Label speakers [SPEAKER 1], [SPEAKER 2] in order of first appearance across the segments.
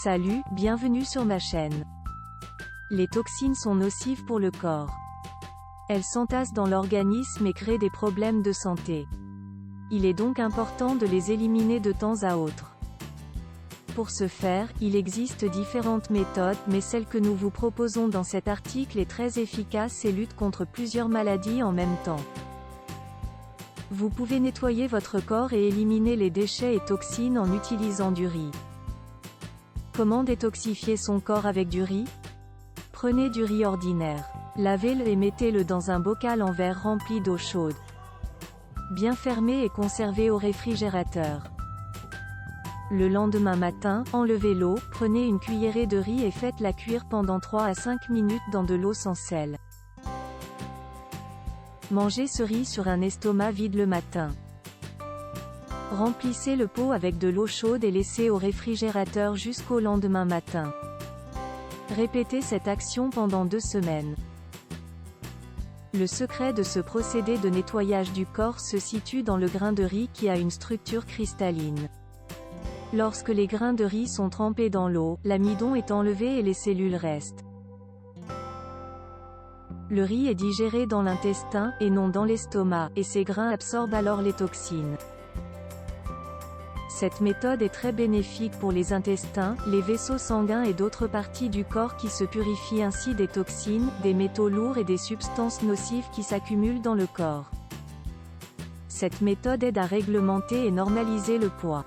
[SPEAKER 1] Salut, bienvenue sur ma chaîne. Les toxines sont nocives pour le corps. Elles s'entassent dans l'organisme et créent des problèmes de santé. Il est donc important de les éliminer de temps à autre. Pour ce faire, il existe différentes méthodes, mais celle que nous vous proposons dans cet article est très efficace et lutte contre plusieurs maladies en même temps. Vous pouvez nettoyer votre corps et éliminer les déchets et toxines en utilisant du riz. Comment détoxifier son corps avec du riz? Prenez du riz ordinaire. Lavez-le et mettez-le dans un bocal en verre rempli d'eau chaude. Bien fermé et conservé au réfrigérateur. Le lendemain matin, enlevez l'eau, prenez une cuillerée de riz et faites-la cuire pendant 3 à 5 minutes dans de l'eau sans sel. Mangez ce riz sur un estomac vide le matin. Remplissez le pot avec de l'eau chaude et laissez au réfrigérateur jusqu'au lendemain matin. Répétez cette action pendant 2 semaines. Le secret de ce procédé de nettoyage du corps se situe dans le grain de riz qui a une structure cristalline. Lorsque les grains de riz sont trempés dans l'eau, l'amidon est enlevé et les cellules restent. Le riz est digéré dans l'intestin, et non dans l'estomac, et ces grains absorbent alors les toxines. Cette méthode est très bénéfique pour les intestins, les vaisseaux sanguins et d'autres parties du corps qui se purifient ainsi des toxines, des métaux lourds et des substances nocives qui s'accumulent dans le corps. Cette méthode aide à réglementer et normaliser le poids.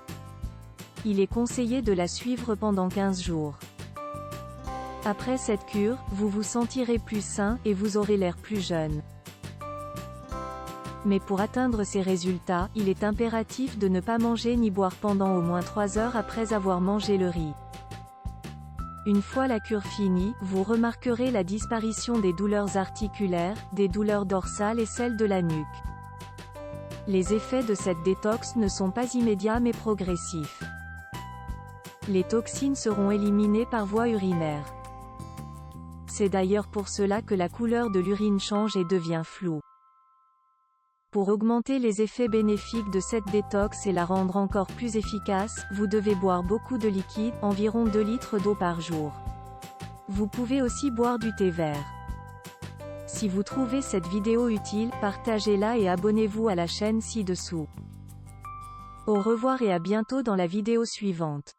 [SPEAKER 1] Il est conseillé de la suivre pendant 15 jours. Après cette cure, vous vous sentirez plus sain, et vous aurez l'air plus jeune. Mais pour atteindre ces résultats, il est impératif de ne pas manger ni boire pendant au moins 3 heures après avoir mangé le riz. Une fois la cure finie, vous remarquerez la disparition des douleurs articulaires, des douleurs dorsales et celles de la nuque. Les effets de cette détox ne sont pas immédiats mais progressifs. Les toxines seront éliminées par voie urinaire. C'est d'ailleurs pour cela que la couleur de l'urine change et devient floue. Pour augmenter les effets bénéfiques de cette détox et la rendre encore plus efficace, vous devez boire beaucoup de liquide, environ 2 litres d'eau par jour. Vous pouvez aussi boire du thé vert. Si vous trouvez cette vidéo utile, partagez-la et abonnez-vous à la chaîne ci-dessous. Au revoir et à bientôt dans la vidéo suivante.